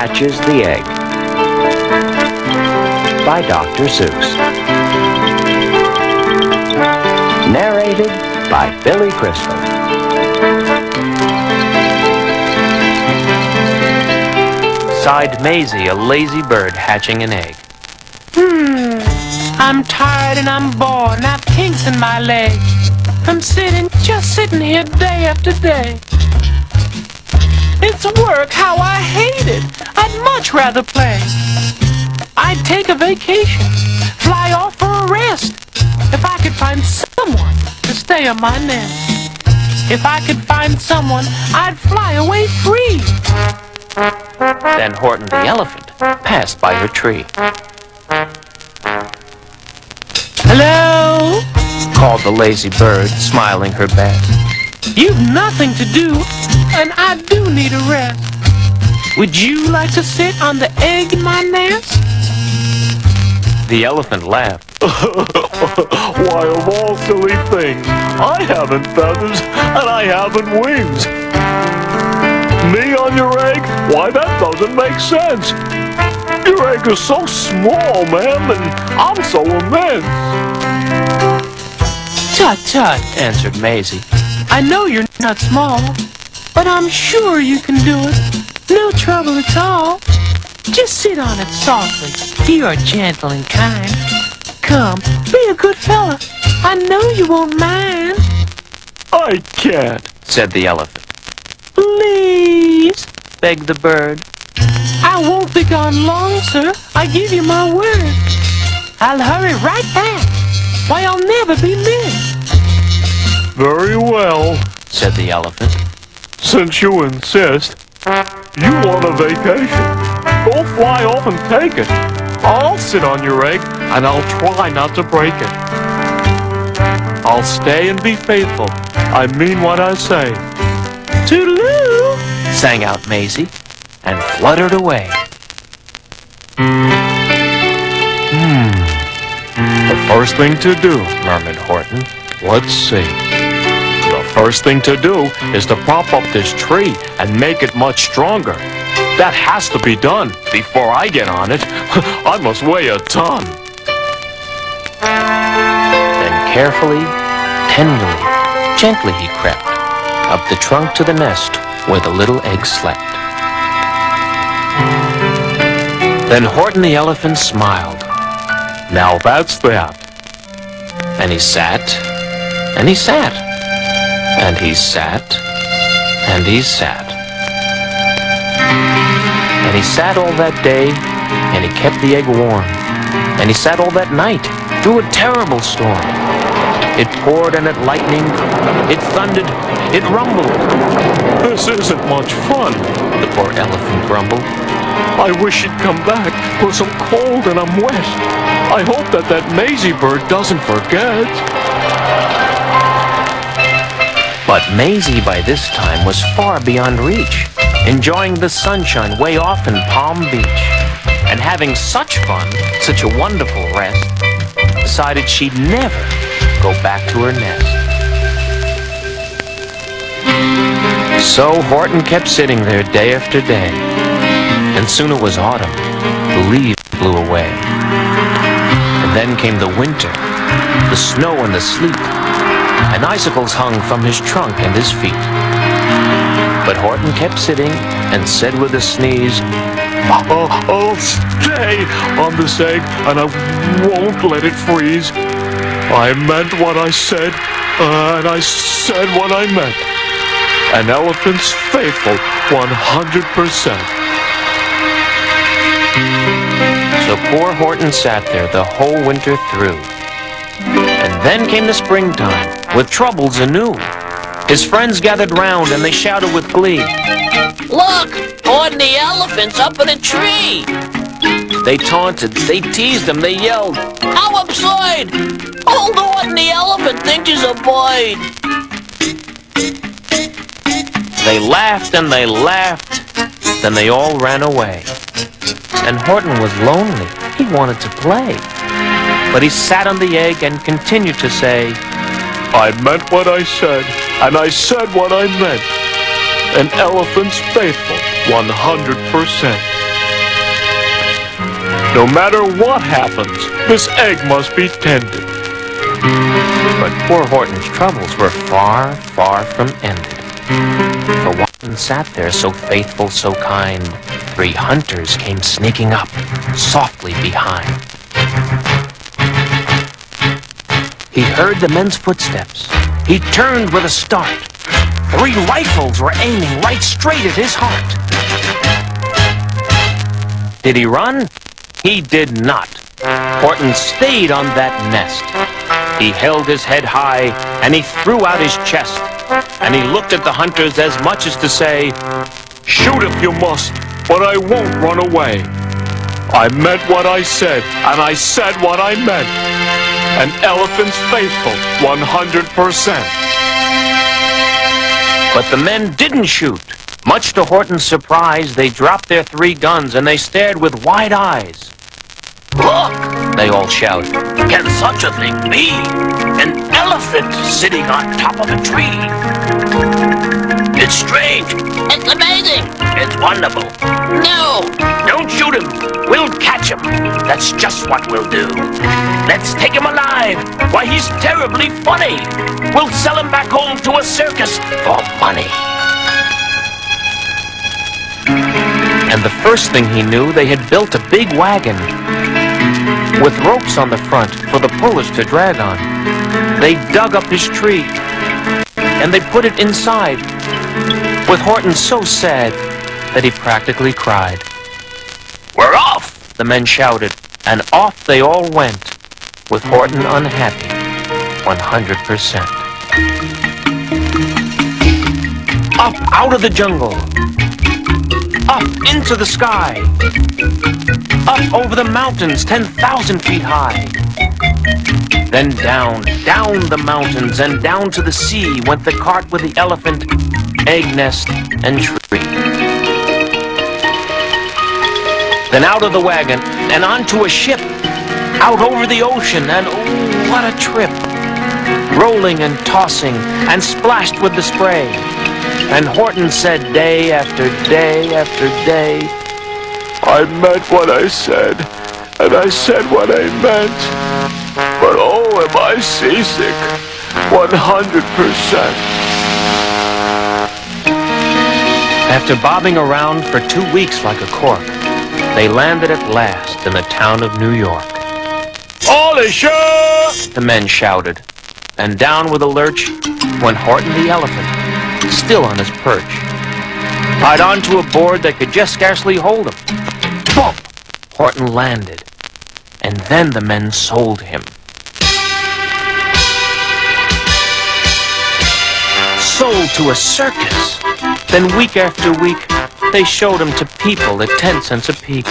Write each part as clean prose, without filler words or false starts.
hatches the egg. By Dr. Seuss. Narrated by Billy Crystal. Sighed Maisie, a lazy bird hatching an egg. I'm tired and I'm bored and I've kinks in my leg. I'm just sitting here day after day. It's work, how I hate it. I'd much rather play. I'd take a vacation, fly off for a rest. If I could find someone to stay on my nest. If I could find someone, I'd fly away free. Then Horton the elephant passed by her tree. Hello? Called the lazy bird, smiling her best. You've nothing to do, and I do need a rest. Would you like to sit on the egg in my nest? The elephant laughed. Why, of all silly things, I haven't feathers and I haven't wings. Me on your egg? Why, that doesn't make sense. Your egg is so small, ma'am, and I'm so immense. Tut, tut, answered Maisie. I know you're not small, but I'm sure you can do it. No trouble at all. Just sit on it softly. You're gentle and kind. Come, be a good fella. I know you won't mind. I can't, said the elephant. Please, begged the bird. I won't be gone long, sir. I give you my word. I'll hurry right back. Why, I'll never be missed. Very well, said the elephant. Since you insist, you want a vacation. Go fly off and take it. I'll sit on your egg, and I'll try not to break it. I'll stay and be faithful. I mean what I say. Toodaloo! Sang out Maisie, and fluttered away. The first thing to do, murmured Horton. Let's see. The first thing to do is to prop up this tree and make it much stronger. That has to be done before I get on it. I must weigh a ton. Then carefully, tenderly, gently he crept up the trunk to the nest where the little egg slept. Then Horton the elephant smiled. Now that's that. And he sat, and he sat, and he sat, and he sat. And he sat all that day, and he kept the egg warm. And he sat all that night through a terrible storm. It poured and it lightened, it thundered, it rumbled. This isn't much fun, the poor elephant grumbled. I wish he'd come back, 'cause I'm cold and I'm wet. I hope that Maisie bird doesn't forget. But Maisie by this time was far beyond reach, enjoying the sunshine way off in Palm Beach, and having such fun, such a wonderful rest, decided she'd never go back to her nest. So Horton kept sitting there day after day, and soon it was autumn. The leaves blew away. And then came the winter, the snow and the sleet, and icicles hung from his trunk and his feet. But Horton kept sitting and said with a sneeze, I'll stay on this egg and I won't let it freeze. I meant what I said, and I said what I meant. An elephant's faithful 100%. So poor Horton sat there the whole winter through. And then came the springtime, with troubles anew. His friends gathered round and they shouted with glee, Look! Horton the elephant's up in a tree! They taunted, they teased him, they yelled, How absurd! Old Horton the elephant thinks he's a bird! They laughed and they laughed, then they all ran away. And Horton was lonely. He wanted to play. But he sat on the egg and continued to say, I meant what I said, and I said what I meant. An elephant's faithful 100%. No matter what happens, this egg must be tended. But poor Horton's troubles were far, far from ended. For while he sat there so faithful, so kind, 3 hunters came sneaking up, softly behind. He heard the men's footsteps. He turned with a start. 3 rifles were aiming right straight at his heart. Did he run? He did not. Horton stayed on that nest. He held his head high, and he threw out his chest. And he looked at the hunters as much as to say, "Shoot if you must, but I won't run away. I meant what I said, and I said what I meant. An elephant's faithful, 100%. But the men didn't shoot. Much to Horton's surprise, they dropped their 3 guns and they stared with wide eyes. Look! They all shouted. Can such a thing be? An elephant sitting on top of a tree. It's strange. It's amazing. It's wonderful. No! Don't shoot him. We'll catch him. That's just what we'll do. Let's take him alive. Why, he's terribly funny. We'll sell him back home to a circus for money. And the first thing he knew, they had built a big wagon with ropes on the front for the pullers to drag on. They dug up his tree, and they put it inside, with Horton so sad that he practically cried. We're off! The men shouted, and off they all went, with Horton unhappy, 100%. Up out of the jungle, up into the sky, up over the mountains 10,000 feet high. Then down, down the mountains and down to the sea went the cart with the elephant, egg nest, and tree. Then out of the wagon and onto a ship, out over the ocean, and oh, what a trip! Rolling and tossing and splashed with the spray. And Horton said day after day after day, I meant what I said, and I said what I meant. But oh, am I seasick, 100%. After bobbing around for 2 weeks like a cork, they landed at last in the town of New York. All ashore! The men shouted, and down with a lurch went Horton the elephant, still on his perch, tied onto a board that could just scarcely hold him. Bump! Horton landed, and then the men sold him. Sold to a circus. Then week after week, they showed him to people at 10 cents a peek.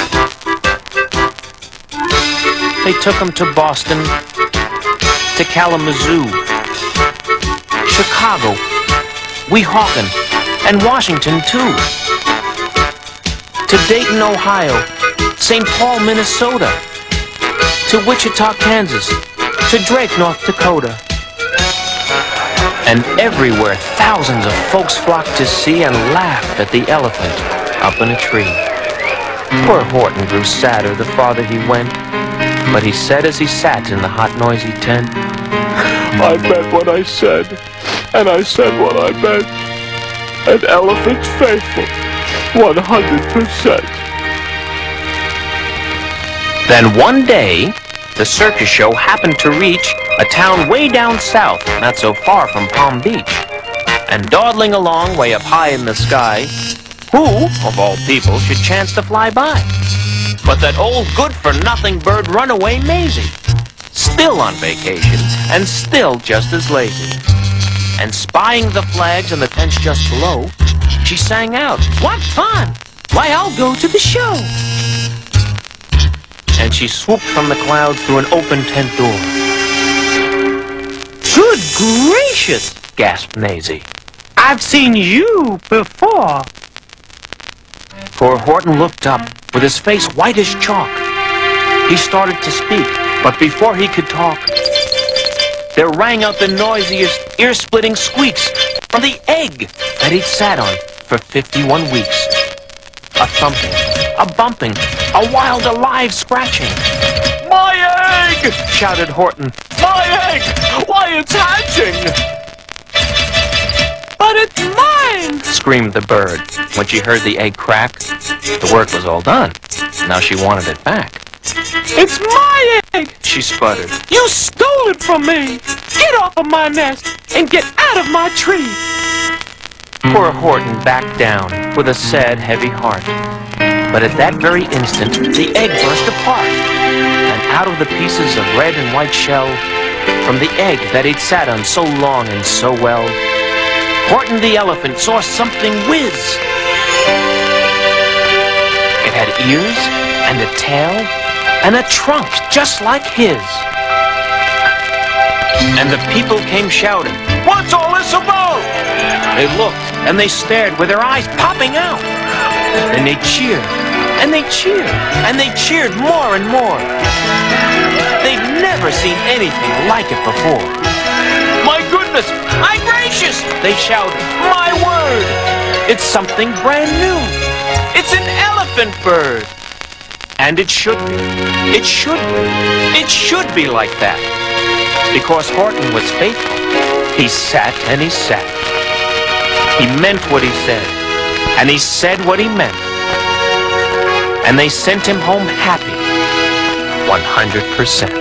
They took him to Boston, to Kalamazoo, Chicago, Weehawken, and Washington too. To Dayton, Ohio, St. Paul, Minnesota, to Wichita, Kansas, to Drake, North Dakota. And everywhere, thousands of folks flocked to see and laugh at the elephant up in a tree. Poor Horton grew sadder the farther he went, but he said as he sat in the hot, noisy tent, I meant what I said, and I said what I meant. An elephant's faithful, 100%. Then one day, the circus show happened to reach a town way down south, not so far from Palm Beach. And dawdling along way up high in the sky, who, of all people, should chance to fly by? But that old good-for-nothing bird runaway Maisie, still on vacation and still just as lazy. And spying the flags and the tents just below, she sang out, "What fun! Why, I'll go to the show!" And she swooped from the clouds through an open tent door. "Good gracious!" gasped Maisie. I've seen you before. Poor Horton looked up, with his face white as chalk. He started to speak, but before he could talk, there rang out the noisiest, ear-splitting squeaks from the egg that he'd sat on for 51 weeks. A thumping, a bumping, a wild, alive scratching. My egg! Shouted Horton. My egg! Why, it's hatching! But it's mine! Screamed the bird. When she heard the egg crack, the work was all done. Now she wanted it back. It's my egg! She sputtered. You stole it from me! Get off of my nest and get out of my tree! Poor Horton backed down with a sad, heavy heart. But at that very instant, the egg burst apart. And out of the pieces of red and white shell, from the egg that he'd sat on so long and so well, Horton the elephant saw something whiz. It had ears and a tail and a trunk just like his. And the people came shouting, "What's all this about?" They looked and they stared with their eyes popping out. And they cheered and they cheered and they cheered more and more. They'd never seen anything like it before. "My goodness! My gracious!" they shouted. "My word! It's something brand new. It's an elephant bird." And it should be. It should be. It should be like that. Because Horton was faithful. He sat and he sat. He meant what he said. And he said what he meant. And they sent him home happy. 100%.